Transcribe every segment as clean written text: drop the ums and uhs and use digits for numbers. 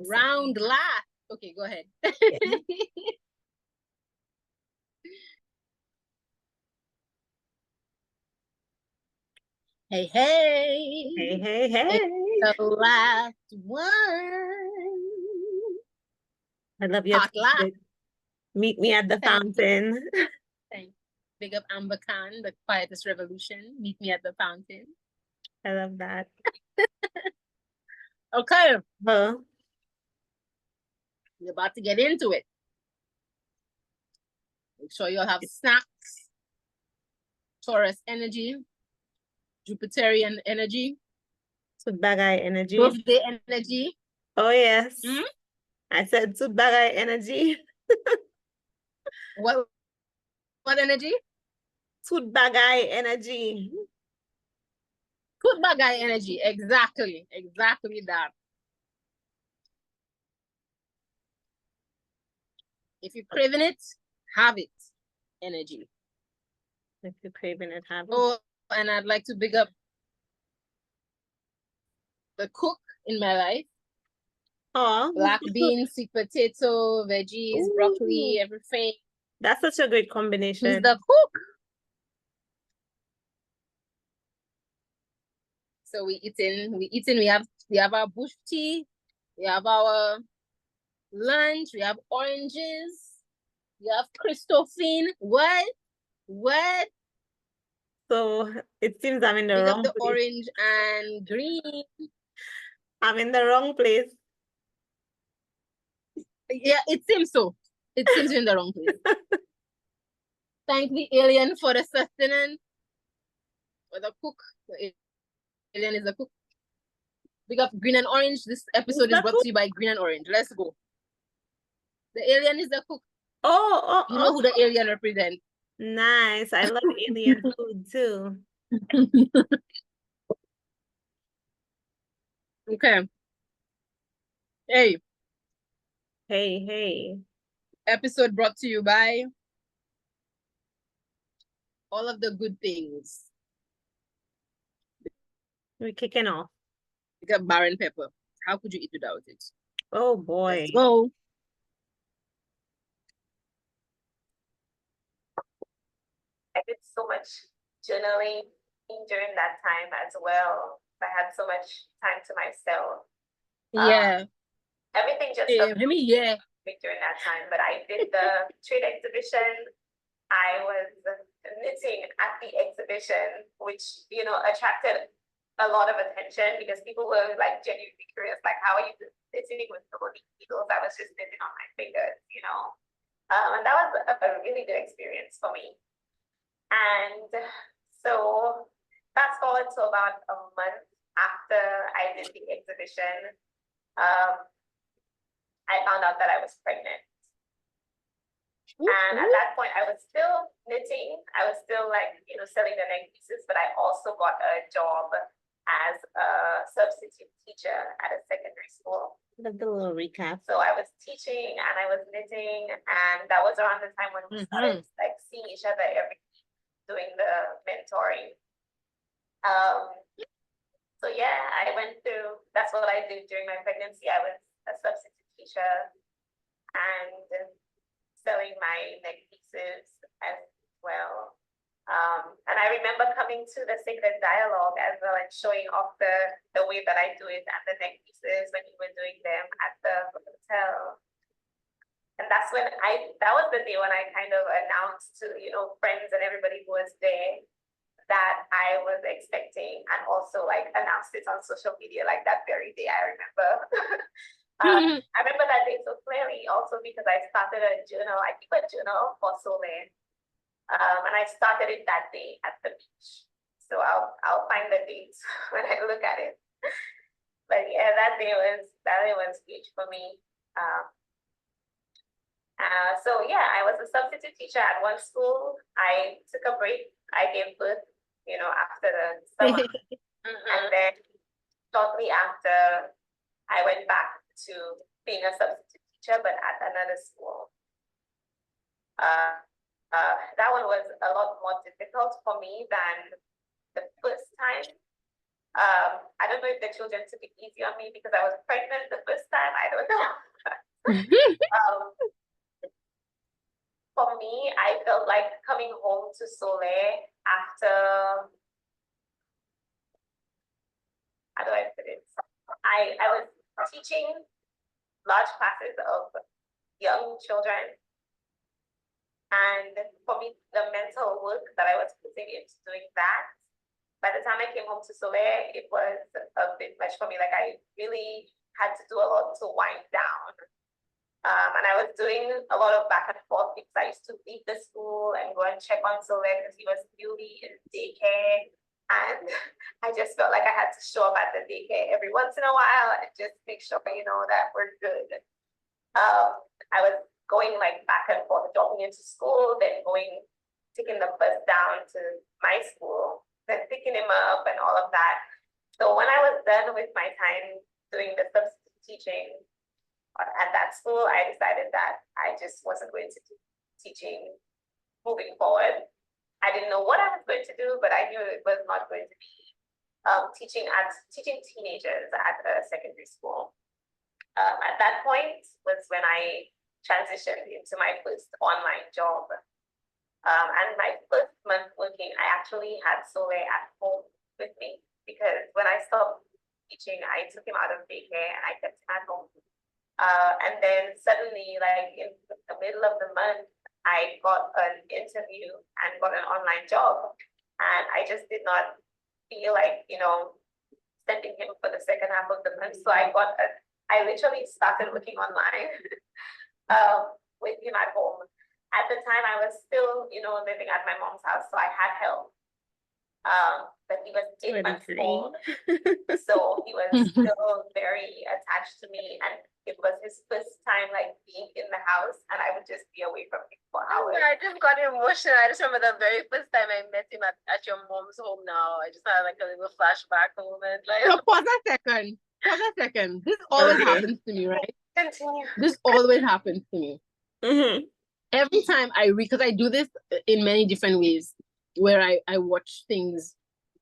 Round laugh. Okay, go ahead. Yeah. Hey, hey. Hey, hey, hey. It's the last one. I love your Hot laugh. topic. Meet me at the fountain. Thanks. Big up Amber Khan, the quietest revolution. Meet me at the fountain. I love that. Okay, Huh? we're about to get into it. Make sure you have snacks, Taurus energy, Jupiterian energy, Sud bagay energy. birthday energy. Oh, yes. Hmm? I said sud bagay energy. What energy? Sud bagay energy. Good bagay energy. Exactly that. If you're craving it, have it. Energy. If you're craving it, have it. Oh, and I'd like to big up the cook in my life. Oh, Black beans, sweet potato, veggies, broccoli, everything. That's such a great combination. Who's the cook? So we eating. We have our bush tea. We have our lunch. We have oranges. We have Christophine. What? So it seems I'm in the Big up wrong the place. orange and green. I'm in the wrong place. Yeah, it seems so. It seems you're in the wrong place. Thank the alien for the sustenance. Or the cook. The alien is the cook. Big up green and orange. This episode is brought to you by green and orange. Let's go. The alien is the cook. Oh, You know who the alien represents. nice. I love alien food too. Okay. Hey. Hey. Episode brought to you by all of the good things. We're kicking off. You got barren pepper. How could you eat without it? Oh boy. Let's go. I did so much journaling during that time as well. I had so much time to myself. Yeah. Everything just Yeah. during that time. But I did the trade exhibition. I was knitting at the exhibition, which, you know, attracted a lot of attention because people were like genuinely curious, like, how are you knitting with so many needles? I was just knitting on my fingers, you know. And that was a really good experience for me. And so fast forward to about a month after I did the exhibition, I found out that I was pregnant. And at that point, I was still knitting. I was still like, you know, selling the neck pieces, but I also got a job as a substitute teacher at a secondary school. Like a little recap. So I was teaching and I was knitting, and that was around the time when we started like seeing each other every week doing the mentoring. So yeah, I went through, that's what I did during my pregnancy. I was a substitute teacher and selling my neck pieces as well. And I remember coming to the Sacred Dialogue as well and showing off the way that I do it and the neck pieces when you were doing them at the hotel. And that's when that was the day when I kind of announced to, you know, friends and everybody who was there that I was expecting, and also like announced it on social media like that very day, I remember. I remember that day so clearly also because I started a journal. I keep a journal for Soleil. And I started it that day at the beach. So I'll find the dates when I look at it. But yeah, that day was huge for me. So yeah, I was a substitute teacher at one school. I took a break. I gave birth, you know, after the summer. And then shortly after, I went back to being a substitute teacher, but at another school. That one was a lot more difficult for me than the first time I don't know if the children took it easy on me because I was pregnant the first time. I don't know. For me, I felt like coming home to Soleil after, how do I put it? I was teaching large classes of young children. And for me, the mental work that I was putting into doing that, by the time I came home to Soleil, it was a bit much for me. Like I really had to do a lot to wind down. And I was doing a lot of back and forth because I used to leave the school and go and check on Soleil because he was newly in daycare. And I just felt like I had to show up at the daycare every once in a while and just make sure, that we're good. I was going like back and forth, dropping into school, then taking the bus down to my school, then picking him up and all of that. So when I was done with my time doing the substitute teaching at that school, I decided that I just wasn't going to do teaching moving forward. I didn't know what I was going to do, but I knew it was not going to be teaching teenagers at a secondary school. At that point was when I transitioned into my first online job. And my first month working, I actually had Soleil at home with me because when I stopped teaching, I took him out of daycare and I kept him at home. And then suddenly, like in the middle of the month, I got an interview and got an online job. And I just did not feel like, sending him for the second half of the month. So I literally started looking online with him at home. At the time, I was still, living at my mom's house, so I had help. But he was 8 months old, so he was still very attached to me, and it was his first time like being in the house, and I would just be away from him for hours. I just got emotional. I just remember the very first time I met him at your mom's home. Now I just had like a little flashback moment. Like, So pause a second. This always happens to me, right? Continue. This always happens to me. Mm-hmm. Every time because I do this in many different ways, where I watch things,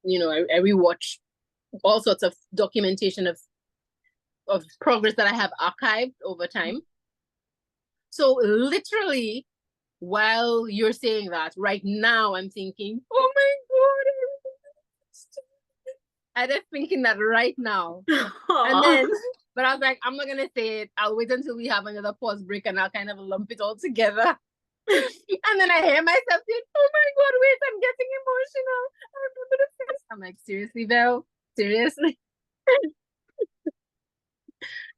I rewatch all sorts of documentation of progress that I have archived over time. So literally, while you're saying that, right now I'm thinking, oh my God, I'm just thinking that right now. And then, but I was like, I'm not gonna say it. I'll wait until we have another pause break and I'll kind of lump it all together. And then I hear myself saying, oh my God, wait, I'm getting emotional. I remember the first. I'm like, seriously, Val? Seriously?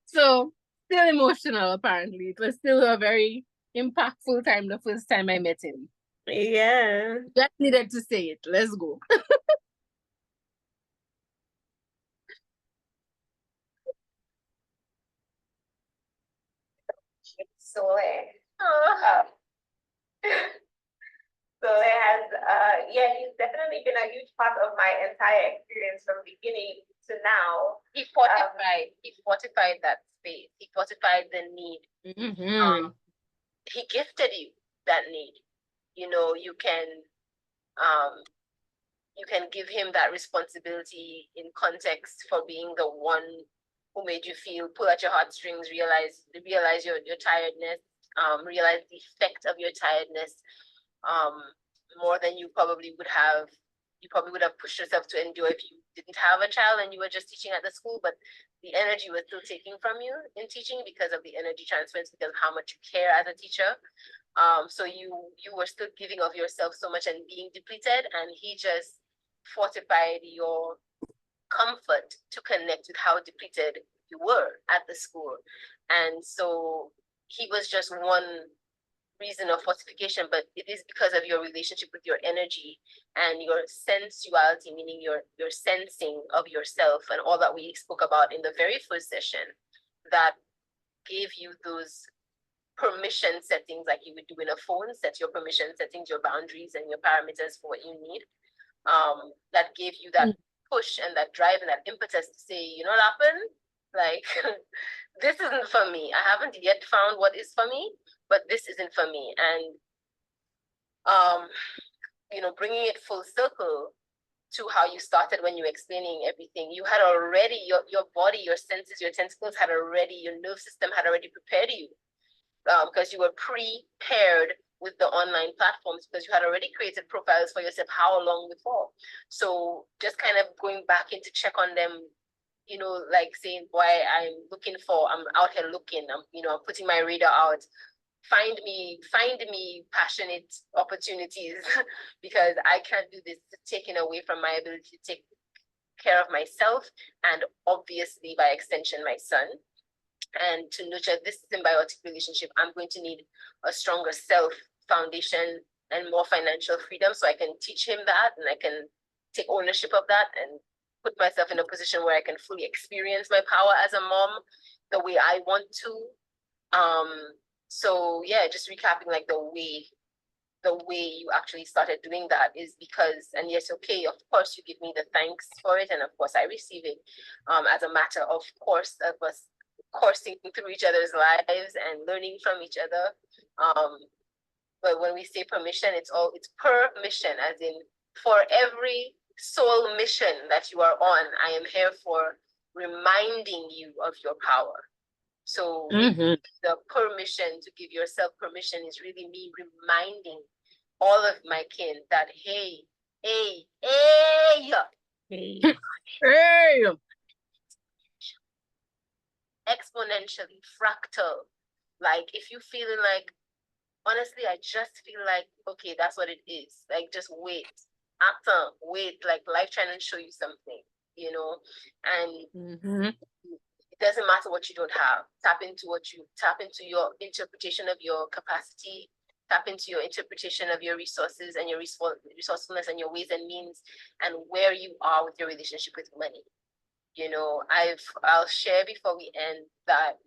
So still emotional, apparently. It was still a very impactful time the first time I met him. Yeah. Just needed to say it. Let's go. Soleil. Soleil has, he's definitely been a huge part of my entire experience from beginning to now. He fortified that space. He fortified the need. Mm-hmm. He gifted you that need. You can give him that responsibility in context for being the one who made you pull at your heartstrings, realize your tiredness, realize the effect of your tiredness, more than you probably would have. You probably would have pushed yourself to endure if you didn't have a child and you were just teaching at the school, but the energy was still taking from you in teaching because of the energy transference, because of how much you care as a teacher. So you were still giving of yourself so much and being depleted, and he just fortified your comfort to connect with how depleted you were at the school. And so he was just one reason of fortification, but it is because of your relationship with your energy and your sensuality, meaning your sensing of yourself and all that we spoke about in the very first session, that gave you those permission settings like you would do in a phone. Set your permission settings, your boundaries and your parameters for what you need. That gave you that push and that drive and that impetus to say, you know what happened? Like, this isn't for me. I haven't yet found what is for me, but this isn't for me. And, bringing it full circle to how you started when you were explaining everything. You had already, your body, your senses, your tentacles had already, your nerve system had already prepared you, because you were prepared with the online platforms, because you had already created profiles for yourself how long before. So just kind of going back in to check on them, you know, like saying, boy, I'm out here looking, I'm putting my radar out. Find me passionate opportunities because I can't do this taken away from my ability to take care of myself and obviously by extension my son. And to nurture this symbiotic relationship, I'm going to need a stronger self foundation and more financial freedom so I can teach him that and I can take ownership of that and put myself in a position where I can fully experience my power as a mom the way I want to. So yeah, just recapping, like the way you actually started doing that is because, and yes, okay, of course you give me the thanks for it, and of course I receive it, as a matter of course of us coursing through each other's lives and learning from each other. But when we say permission, it's permission, as in for every soul mission that you are on, I am here for reminding you of your power. So the permission to give yourself permission is really me reminding all of my kin that, hey, exponentially, fractal. Like if you feeling like, honestly, I just feel like, okay, that's what it is. Like just wait, wait, like life trying to show you something, and it doesn't matter what you don't have. Tap into your interpretation of your capacity, tap into your interpretation of your resources and your resourcefulness and your ways and means and where you are with your relationship with money. I'll share before we end that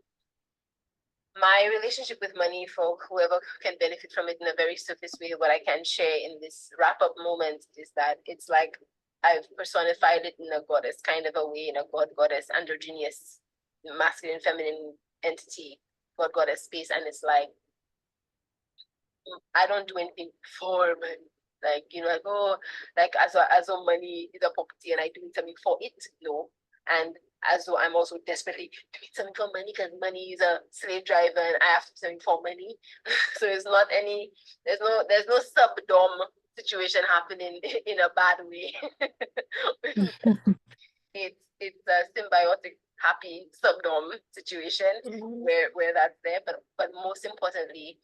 my relationship with money, for whoever can benefit from it in a very surface way, what I can share in this wrap-up moment is that it's like I've personified it in a goddess kind of a way, in a goddess, androgynous, masculine, feminine entity, goddess space. And it's like, I don't do anything for money. Like, like, oh, like as though money is a property and I do something for it. No. And as though I'm also desperately doing something for money because money is a slave driver and I have to do something for money. So it's not there's no sub-dom situation happening in a bad way. It's a symbiotic, happy sub-dom situation where that's there. But most importantly,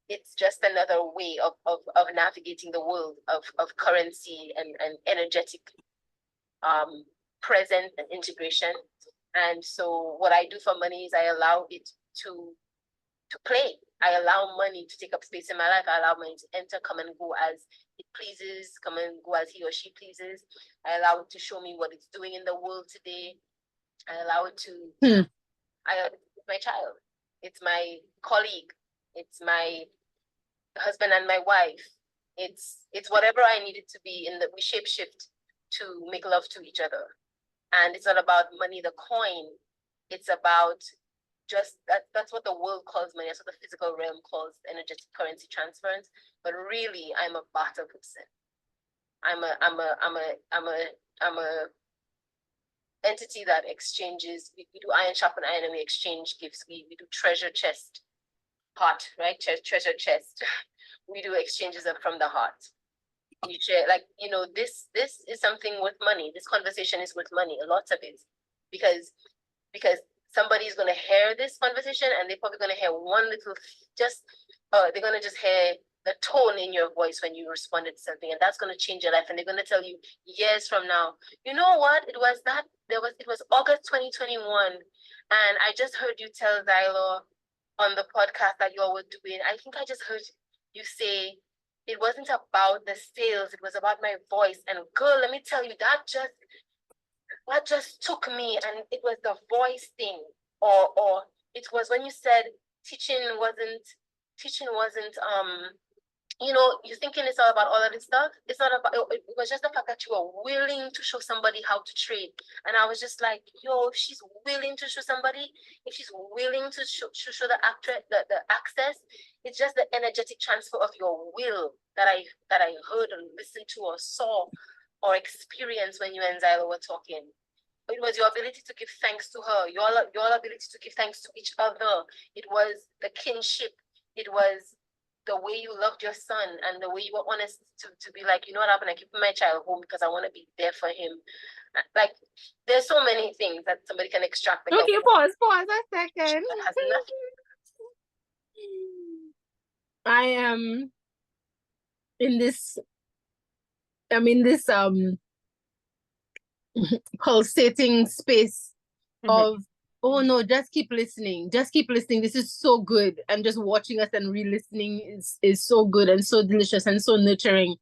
it's just another way of navigating the world of currency and energetic presence and integration. And so what I do for money is I allow it to play. I allow money to take up space in my life. I allow money to enter, come and go as it pleases, come and go as he or she pleases. I allow it to show me what it's doing in the world today. I allow it to, it's my child. It's my colleague. It's my husband and my wife. It's whatever I need it to be we shape shift to make love to each other. And it's not about money, the coin. It's about just that's what the world calls money. That's what the physical realm calls energetic currency transference. But really, I'm a barter person. I'm a entity that exchanges. We do iron sharpen iron, and we exchange gifts. We do treasure chest, heart, right? Treasure chest. We do exchanges from the heart. We share, like, this is something worth money. This conversation is worth money, a lot of it, because somebody's going to hear this conversation and they're probably going to hear one little, they're going to just hear the tone in your voice when you responded to something, and that's going to change your life. And they're going to tell you years from now, you know what, it was August 2021, and I just heard you tell Zylo on the podcast that you all were doing. I think I just heard you say it wasn't about the sales, it was about my voice. And girl, let me tell you, that just took me. And it was the voice thing, or it was when you said teaching wasn't you're thinking it's all about all of this stuff. It's not about it. Was just the fact that you were willing to show somebody how to trade. And I was just like, yo, if she's willing to show somebody, if she's willing to show the access, it's just the energetic transfer of your will that I heard and listened to or saw or experience when you and Zyla were talking. It was your ability to give thanks to her, your ability to give thanks to each other. It was the kinship. It was the way you loved your son and the way you were honest to be like, you know what happened? I keep my child home because I want to be there for him. Like, there's so many things that somebody can extract. Like, Okay, pause a second. that has nothing. I am in this, pulsating space of, oh no, just keep listening. Just keep listening. This is so good. And just watching us and re-listening is so good and so delicious and so nurturing.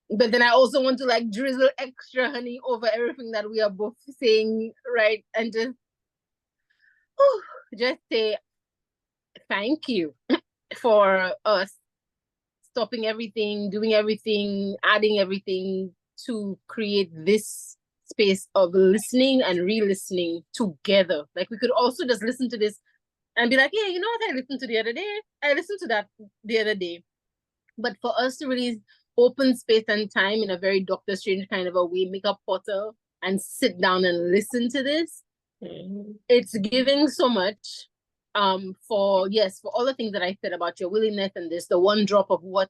But then I also want to like drizzle extra honey over everything that we are both saying, right? And just say thank you for us stopping everything, doing everything, adding everything to create this space of listening and re-listening together. Like, we could also just listen to this and be like, yeah, you know what I listened to the other day? I listened to that the other day. But for us to really open space and time in a very Doctor Strange kind of a way, make a Potter and sit down and listen to this, it's giving so much. For all the things that I said about your willingness and this, the one drop of what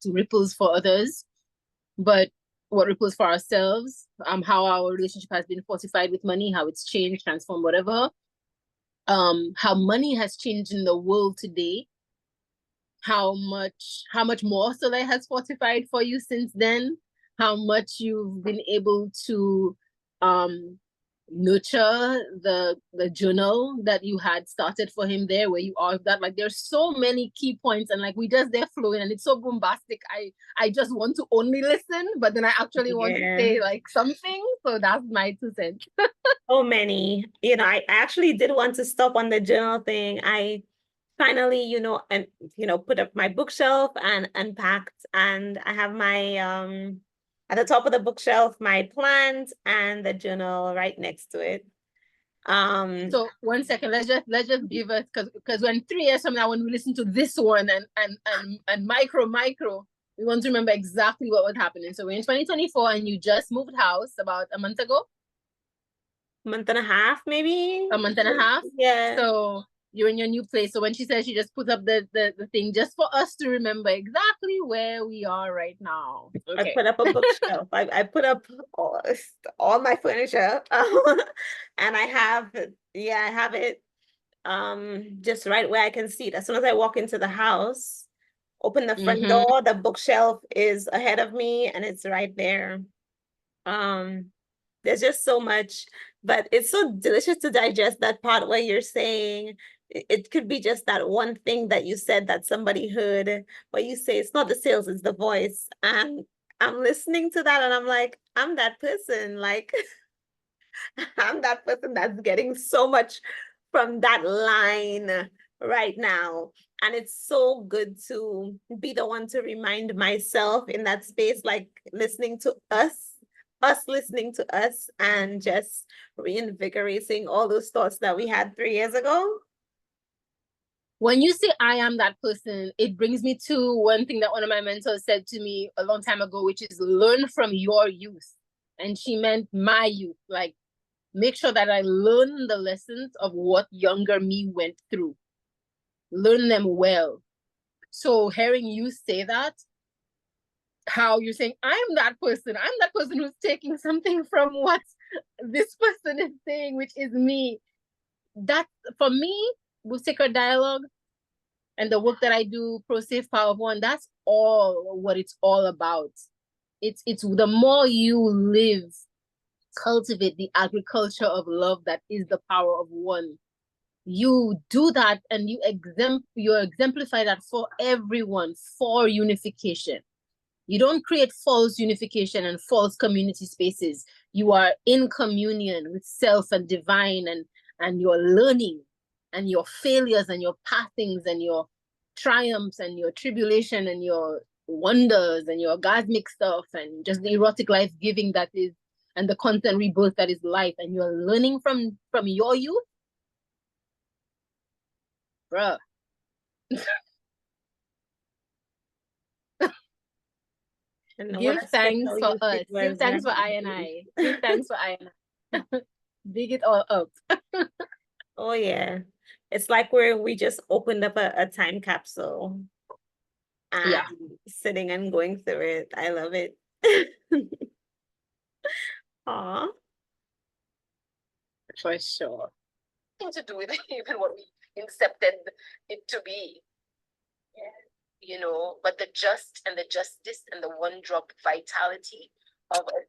ripples for others, but what ripples for ourselves, how our relationship has been fortified with money, how it's changed, transformed, whatever, how money has changed in the world today, how much more Soleil has fortified for you since then, how much you've been able to nurture the journal that you had started for him there, where you are, that like there's so many key points, and like we just there flowing and it's so bombastic. I just want to only listen, but then I actually want to say like something. So that's my 2 cents. So many, I actually did want to stop on the journal thing. I finally, put up my bookshelf and unpacked, and I have my at the top of the bookshelf, my plant and the journal right next to it. So 1 second, let's just give us, because when 3 years from now, when we listen to this one and micro, we want to remember exactly what was happening. So we're in 2024 and you just moved house about a month ago. Month and a half, maybe. A month and a half. Yeah. So you're in your new place. So when she says she just put up the thing just for us to remember exactly where we are right now. Okay. I put up a bookshelf. I put up all my furniture. And I have it just right where I can see it. As soon as I walk into the house, open the front door, the bookshelf is ahead of me and it's right there. There's just so much, but it's so delicious to digest that part where you're saying it could be just that one thing that you said that somebody heard, but you say it's not the sales, it's the voice. And I'm listening to that and I'm like, I'm that person. Like, I'm that person that's getting so much from that line right now. And it's so good to be the one to remind myself in that space, like listening to us listening to us, and just reinvigorating all those thoughts that we had 3 years ago. When you say I am that person, it brings me to one thing that one of my mentors said to me a long time ago, which is learn from your youth. And she meant my youth. Like, make sure that I learn the lessons of what younger me went through. Learn them well. So hearing you say that, how you're saying, I'm that person who's taking something from what this person is saying, which is me. That, for me, with Sacred Dialogue and the work that I do, Pro Safe Power of One, that's all what it's all about. It's the more you live, cultivate the agriculture of love that is the power of one. You do that and you exemplify that for everyone, for unification. You don't create false unification and false community spaces. You are in communion with self and divine, and you're learning, and your failures and your pathings and your triumphs and your tribulation and your wonders and your orgasmic stuff and just the erotic life giving that is, and the constant rebirth that is life, and you're learning from your youth, bruh. And I Give wanna thanks schedule for you us. Give sequence thanks for I and I. Give thanks for I and I. Dig it all up. Oh yeah. It's like we just opened up a time capsule Yeah. and sitting and going through it. I love it. Aw. For sure. To do with even what we incepted it to be. You know, but the just and the justice and the one drop vitality of us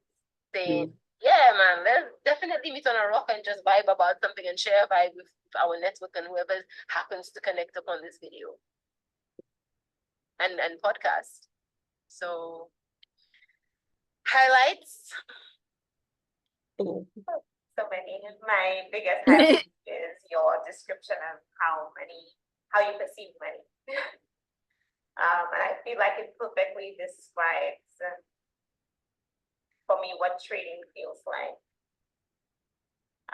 saying, yeah, man, let's definitely meet on a rock and just vibe about something and share a vibe with our network and whoever happens to connect upon this video and podcast. So highlights. Ooh. So many. My biggest highlight is your description of how you perceive money. And I feel like it perfectly describes for me what trading feels like.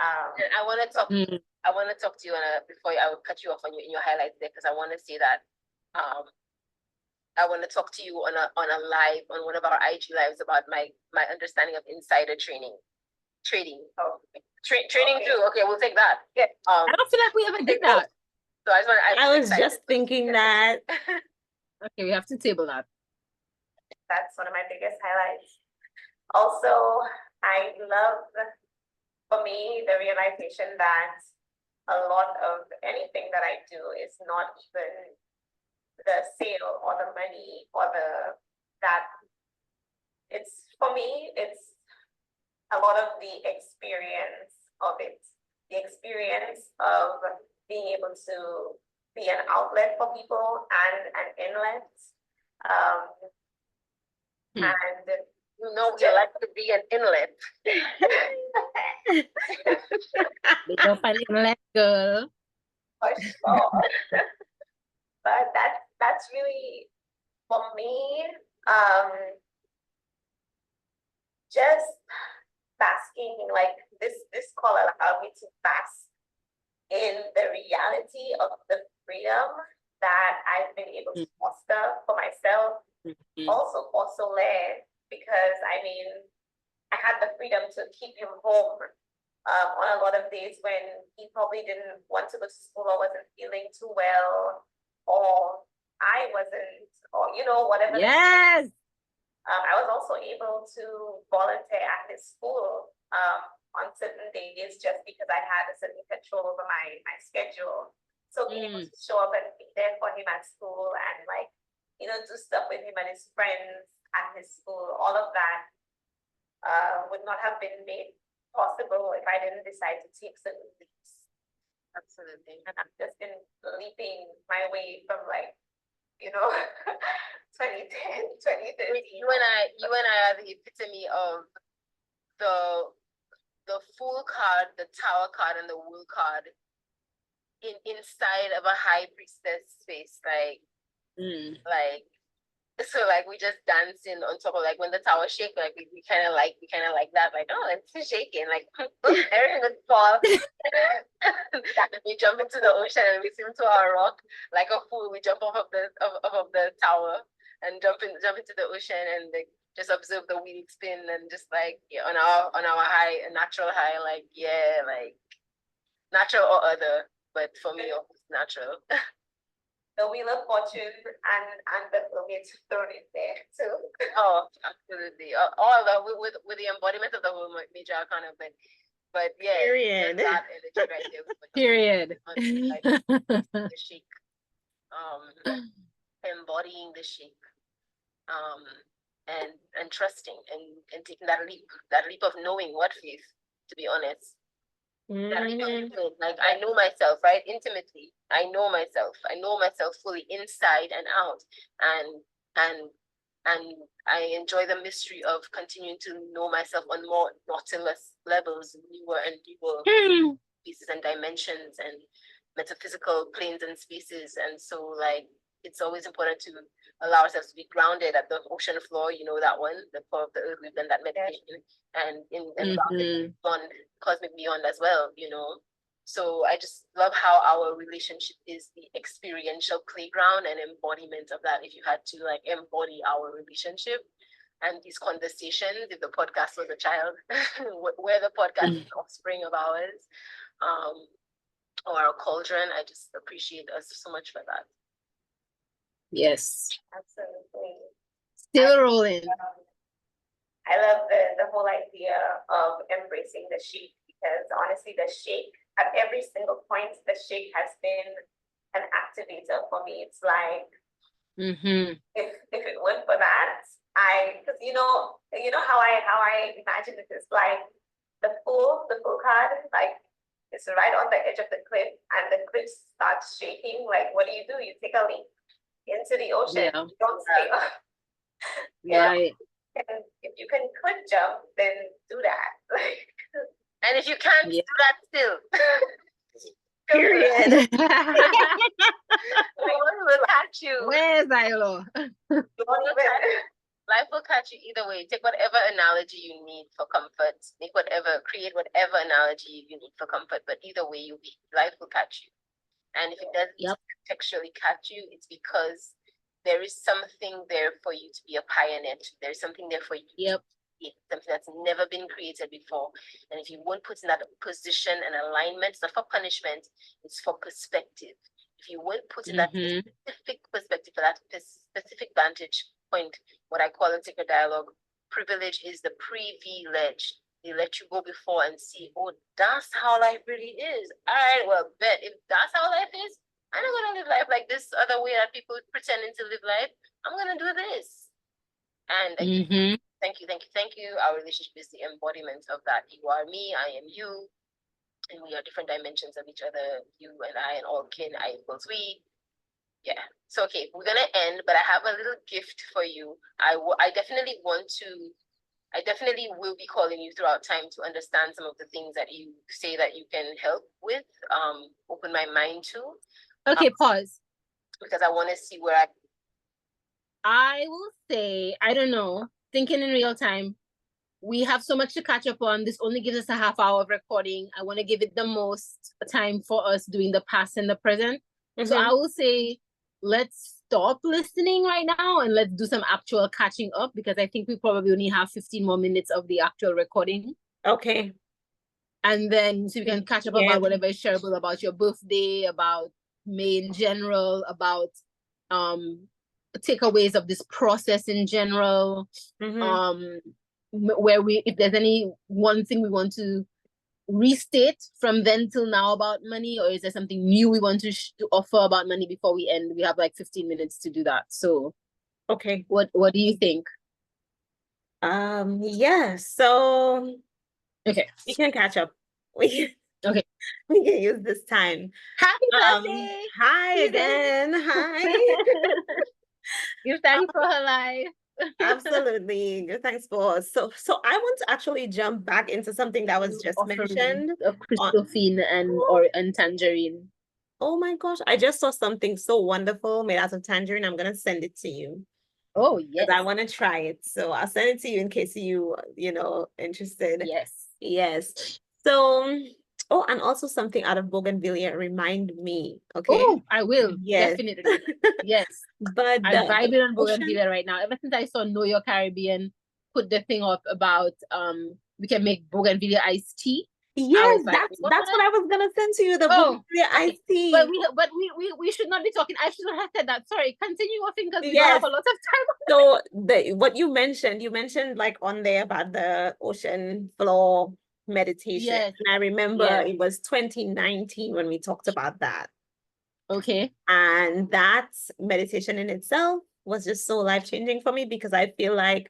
And I want to talk. I want to talk to you before I will cut you off in your highlights there, because I want to say that I want to talk to you on a live, on one of our IG lives, about my understanding of insider trading. Trading Okay. too. Okay, we'll take that. Yeah. I don't feel like we ever did that. So I was just thinking that. Okay, we have to table that. That's one of my biggest highlights. Also, I love, for me, the realization that a lot of anything that I do is not even the sale or the money or it's, for me, it's a lot of the experience of it, the experience of being able to be an outlet for people and an inlet. And you know, we like to be an inlet. Big up an inlet girl. for sure. But that's really, for me, just basking, like this call allowed me to bask in the reality of the freedom that I've been able to foster for myself, also for Soleil, because I mean, I had the freedom to keep him home on a lot of days when he probably didn't want to go to school or wasn't feeling too well, or I wasn't, or whatever. Yes. I was also able to volunteer at his school on certain days just because I had a certain control over my schedule. So being able to show up and be there for him at school and do stuff with him and his friends at his school, all of that would not have been made possible if I didn't decide to take certain leaps. Absolutely. And I've just been leaping my way from 2010, 2013. You and I are the epitome of the Fool card, the Tower card, and the Wool card inside of a high priestess space. So we just dancing on top of when the tower shake, we kind of like that, oh, it's shaking, everything would fall. We jump into the ocean and we swim to our rock like a fool. We jump off of the tower and jump into the ocean and just observe the wheel spin and just on our high, a natural high, natural or other, but for me it's natural. The Wheel of Fortune and the mermaid's thrown in there too. Oh, absolutely. All with the embodiment of the whole major arcana, but yeah, Period. that energy right there. Period. The shake, embodying the shake, and trusting and taking that leap of knowing what faith, to be honest. I know myself, right? Intimately. I know myself fully inside and out. And I enjoy the mystery of continuing to know myself on more Nautilus levels, newer and newer pieces and dimensions and metaphysical planes and spaces. And so it's always important to allow ourselves to be grounded at the ocean floor, that one, the core of the earth, we've done that meditation, and grounded beyond, cosmic beyond as well, So I just love how our relationship is the experiential playground and embodiment of that. If you had to embody our relationship, and these conversations, if the podcast was a child, where the podcast is an offspring of ours, or our cauldron. I just appreciate us so much for that. Yes. Absolutely. Still rolling. I love the whole idea of embracing the shake, because honestly, the shake at every single point, the shake has been an activator for me. It's like, if it weren't for that, because you know how I imagine it is like the full card, like it's right on the edge of the cliff, and the cliff starts shaking. Like, what do? You take a leap into the ocean. Yeah. You don't stay up. Right. And if you can cliff jump, then do that. Like, and if you can't do that still, Period. Life will catch you. Where's Ilo? Life will catch you either way. Take whatever analogy you need for comfort. Create whatever analogy you need for comfort. But either way, life will catch you. And if it doesn't textually catch you, it's because there is something there for you to be a pioneer to. There's something there for you to create, something that's never been created before. And if you won't put in that position and alignment, it's not for punishment, it's for perspective. If you won't put in that specific perspective, for that specific vantage point, what I call in Sacred Dialogue, privilege is the privilege. They let you go before and see, oh, that's how life really is. All right, well, bet if that's how life is, I'm not going to live life like this other way that people pretending to live life. I'm going to do this. And thank you. Our relationship is the embodiment of that. You are me, I am you. And we are different dimensions of each other. You and I and all kin, I equals we. Yeah. So, okay, we're going to end, but I have a little gift for you. I definitely will be calling you throughout time to understand some of the things that you say that you can help with, open my mind to. Okay, pause. Because I want to see where I will say, I don't know, thinking in real time, we have so much to catch up on. This only gives us a half hour of recording. I want to give it the most time for us doing the past and the present. So I will say, let's stop listening right now and let's do some actual catching up, because I think we probably only have 15 more minutes of the actual recording. Okay. And then so we can catch up about whatever is shareable about your birthday, about May in general, about takeaways of this process in general. Where if there's any one thing we want to restate from then till now about money, or is there something new we want to offer about money before we end? We have like 15 minutes to do that. So okay, what do you think? Yeah, so okay, we can catch up. We can use this time. Happy birthday! Hi again. Hi. Give thanks for her life. Absolutely. Good, thanks for so I want to actually jump back into something that was just mentioned of Christophine and tangerine. Oh my gosh, I just saw something so wonderful made out of tangerine. I'm gonna send it to you. Oh yes, I want to try it, so I'll send it to you in case you interested. Yes. So and also something out of Bougainvillea, remind me. Okay. Oh, I will. Definitely. Yes. But I'm vibing on Bougainvillea right now. Ever since I saw Know Your Caribbean put the thing up about we can make Bougainvillea iced tea. Yes, that's what I was gonna send to you, the Bougainvillea iced tea. But we should not be talking. I should not have said that. Sorry, continue your fingers. We don't have a lot of time. So what you mentioned like on there about the ocean floor meditation. Yes. And I remember it was 2019 when we talked about that. Okay. And that meditation in itself was just so life-changing for me, because I feel like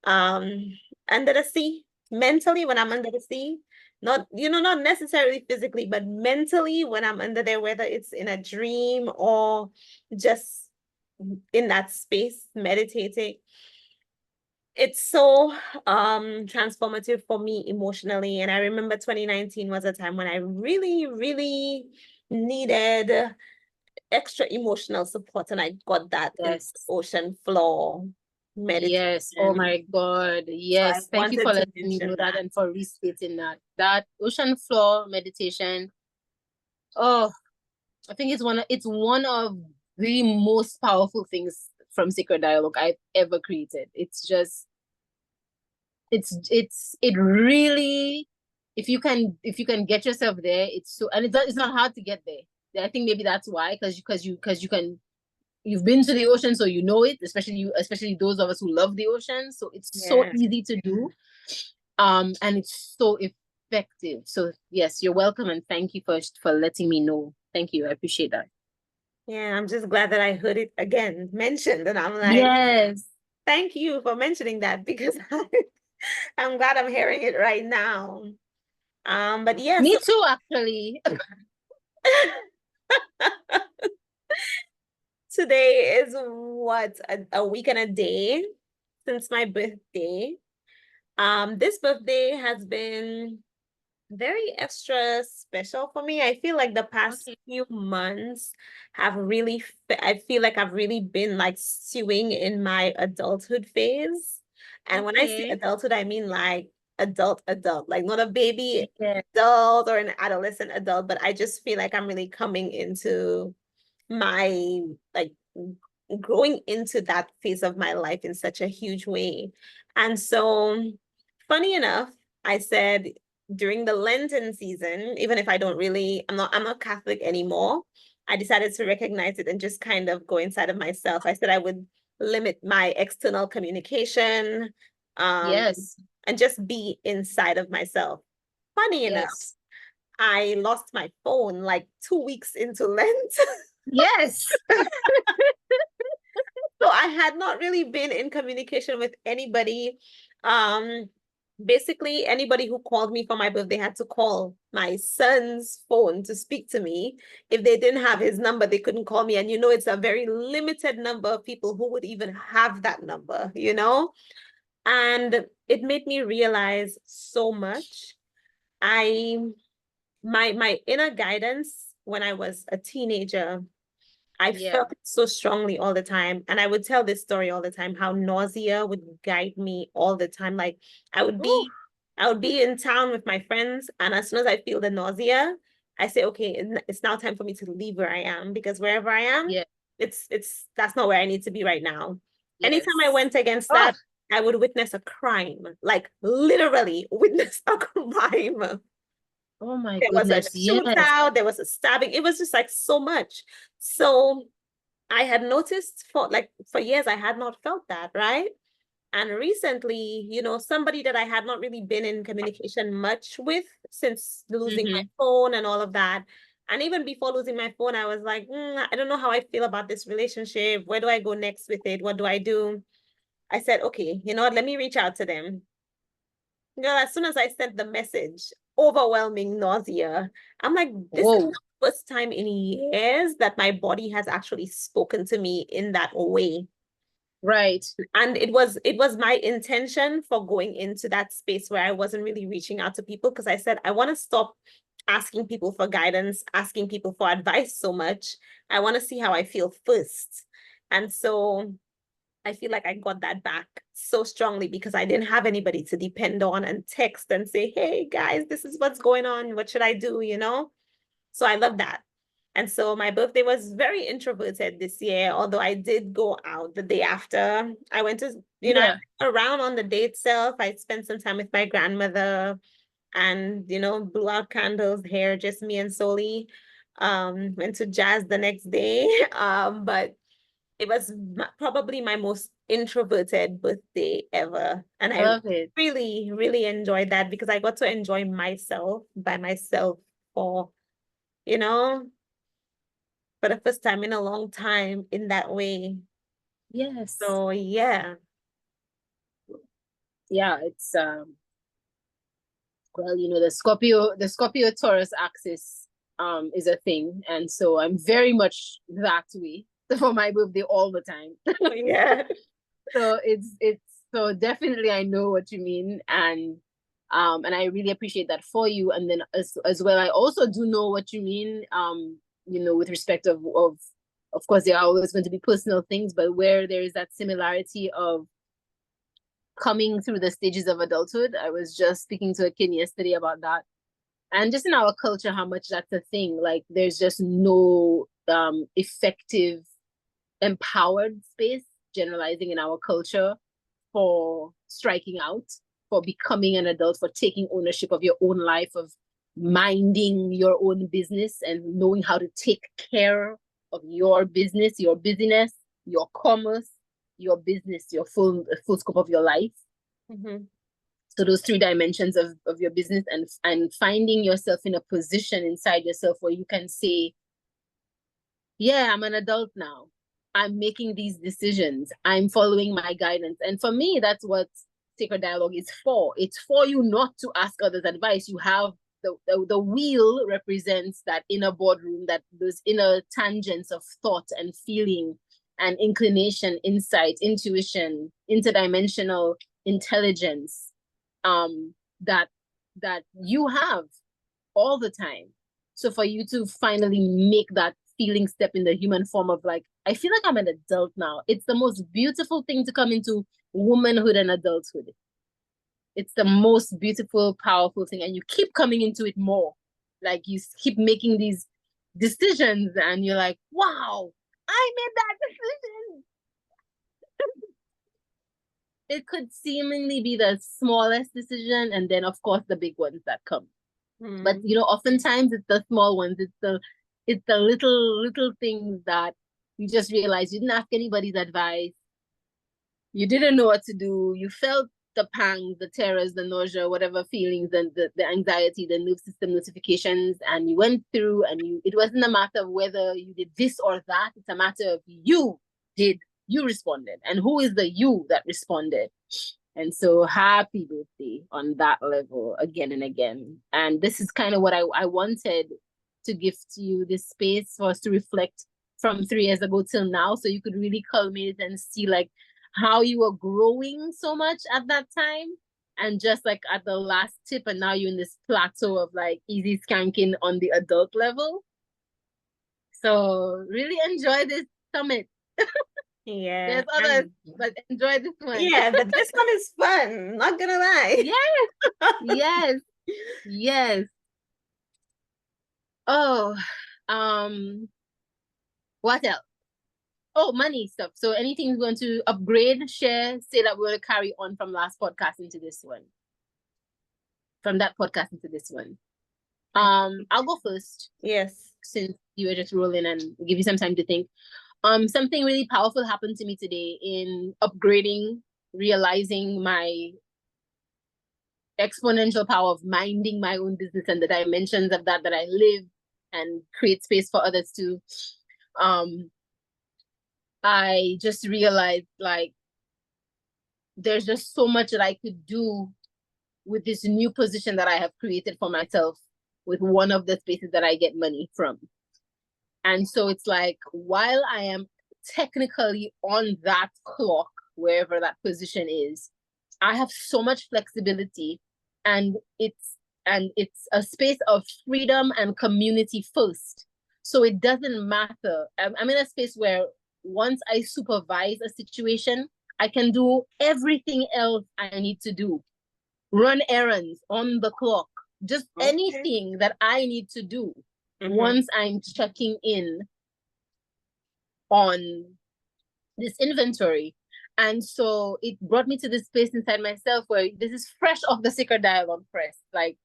under the sea, mentally, when I'm under the sea, not necessarily physically, but mentally when I'm under there, whether it's in a dream or just in that space meditating, it's so transformative for me emotionally. And I remember 2019 was a time when I really, really needed extra emotional support, and I got that in ocean floor meditation. Yes. Oh my God. Yes. So thank you for letting me know that and for restating that. That ocean floor meditation. Oh, I think it's one of the most powerful things from Sacred Dialogue I've ever created. It's just it really, if you can get yourself there, it's not hard to get there. I think maybe that's why, because you've been to the ocean, so you know it, especially those of us who love the ocean. So it's so Yeah. easy to do. And it's so effective. So yes, you're welcome, and thank you for letting me know. Thank you. I appreciate that. Yeah, I'm just glad that I heard it again mentioned, and I'm like, Yes. thank you for mentioning that, because I'm glad I'm hearing it right now. But yeah, Me so too, actually. today is what, a week and a day since my birthday. This birthday has been very extra special for me. I feel like the past few months have really, I feel like I've really been like stewing in my adulthood phase. And when I say Okay. adulthood, I mean like adult, like not a baby Yeah. adult or an adolescent adult, but I just feel like I'm really coming into my, like, growing into that phase of my life in such a huge way. And so, funny enough, I said during the Lenten season, even if I don't really, I'm not Catholic anymore, I decided to recognize it and just kind of go inside of myself. I said I would limit my external communication, Yes. and just be inside of myself. Funny enough, Yes. I lost my phone like 2 weeks into Lent. Yes. So I had not really been in communication with anybody. Basically, anybody who called me for my birthday had to call my son's phone to speak to me. If they didn't have his number, they couldn't call me. And it's a very limited number of people who would even have that number, And it made me realize so much. My inner guidance when I was a teenager, I Yeah. felt it so strongly all the time. And I would tell this story all the time, how nausea would guide me all the time. Like I would Ooh. be I would be in town with my friends, and as soon as I feel the nausea, I say, okay, it's now time for me to leave where I am, because wherever I am, Yeah. it's that's not where I need to be right now. Yes. Anytime I went against Oh, that, I would witness a crime, like literally witness a crime. oh my There was a goodness. Yes. shootout, there was a stabbing. It was just like so much. So I had noticed for years I had not felt that, right? And recently, somebody that I had not really been in communication much with since losing my Mm-hmm. phone and all of that. And even before losing my phone, I was like, I don't know how I feel about this relationship. Where do I go next with it? What do I do? I said, okay, you know what? Let me reach out to them. As soon as I sent the message, overwhelming nausea, I'm like, this is Whoa. the first time in years that my body has actually spoken to me in that way. Right. And it was my intention for going into that space where I wasn't really reaching out to people, because I said I want to stop asking people for guidance, asking people for advice so much. I want to see how I feel first. And so I feel like I got that back so strongly, because I didn't have anybody to depend on and text and say, hey guys, this is what's going on. What should I do? So I love that. And so my birthday was very introverted this year, although I did go out the day after. I went to, Yeah. around on the day itself. I spent some time with my grandmother and, blew out candles, hair, just me and Soli. Went to jazz the next day. But it was probably my most introverted birthday ever. And I I love it. really, really enjoyed that, because I got to enjoy myself by myself for, you know, for the first time in a long time in that way. Yes. So yeah. Yeah, it's well, the Scorpio Taurus axis is a thing. And so I'm very much that way for my birthday all the time. Yeah. So it's so definitely I know what you mean, and I really appreciate that for you. And then as well, I also do know what you mean, with respect of course there are always going to be personal things, but where there is that similarity of coming through the stages of adulthood. I was just speaking to a kid yesterday about that. And just in our culture, how much that's a thing. Like there's just no effective, empowered space, generalizing in our culture, for striking out. for becoming an adult, for taking ownership of your own life, of minding your own business and knowing how to take care of your business, your busyness, your commerce, your business, your full scope of your life. Mm-hmm. So those 3 dimensions of your business, and finding yourself in a position inside yourself where you can say, yeah, I'm an adult now. I'm making these decisions. I'm following my guidance. And for me, that's what Sacred Dialogue is for. It's for you not to ask others advice. You have the wheel represents that inner boardroom, that those inner tangents of thought and feeling and inclination, insight, intuition, interdimensional intelligence, that you have all the time. So for you to finally make that feeling step in the human form of like, I feel like I'm an adult now. It's the most beautiful thing to come into womanhood and adulthood. It's the most beautiful, powerful thing. And you keep coming into it more. Like you keep making these decisions and you're like, wow, I made that decision. It could seemingly be the smallest decision, and then of course the big ones that come. But you know, oftentimes it's the small ones. It's the little things that you just realize you didn't ask anybody's advice. You didn't know what to do. You felt the pangs, the terrors, the nausea, whatever feelings, and the anxiety, the nerve system notifications, and you went through, and it wasn't a matter of whether you did this or that. It's a matter of you responded, and who is the you that responded. And so happy birthday on that level again and again. And this is kind of what I wanted to gift you, this space for us to reflect from 3 years ago till now. So you could really culminate and see like how you were growing so much at that time. And just like at the last tip, and now you're in this plateau of like easy skanking on the adult level. So really enjoy this summit. Yeah. There's others, but enjoy this one. Yeah, but this one is fun, not gonna lie. Yes. Yes. Oh, what else? Oh, money stuff. So anything going to upgrade, share, say that we're going to carry on from last podcast into this one. From that podcast into this one. I'll go first. Yes. Since you were just rolling and give you some time to think. Something really powerful happened to me today in upgrading, realizing my exponential power of minding my own business and the dimensions of that I live and create space for others to. I just realized like there's just so much that I could do with this new position that I have created for myself with one of the spaces that I get money from. And so it's like, while I am technically on that clock, wherever that position is, I have so much flexibility, and it's a space of freedom and community first. So it doesn't matter. I'm in a space where once I supervise a situation, I can do everything else I need to do. Run errands on the clock, just anything that I need to do. Once I'm checking in on this inventory. And so it brought me to this space inside myself where this is fresh off the Sacred Dialogue press. Like,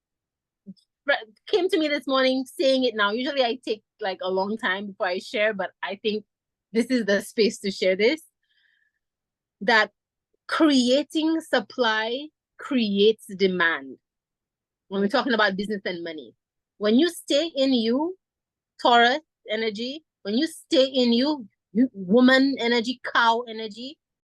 came to me this morning saying it now. Usually I take like a long time before I share, but I think this is the space to share this. That creating supply creates demand. When we're talking about business and money. When you stay in you, Taurus energy, when you stay in you, woman energy, cow energy,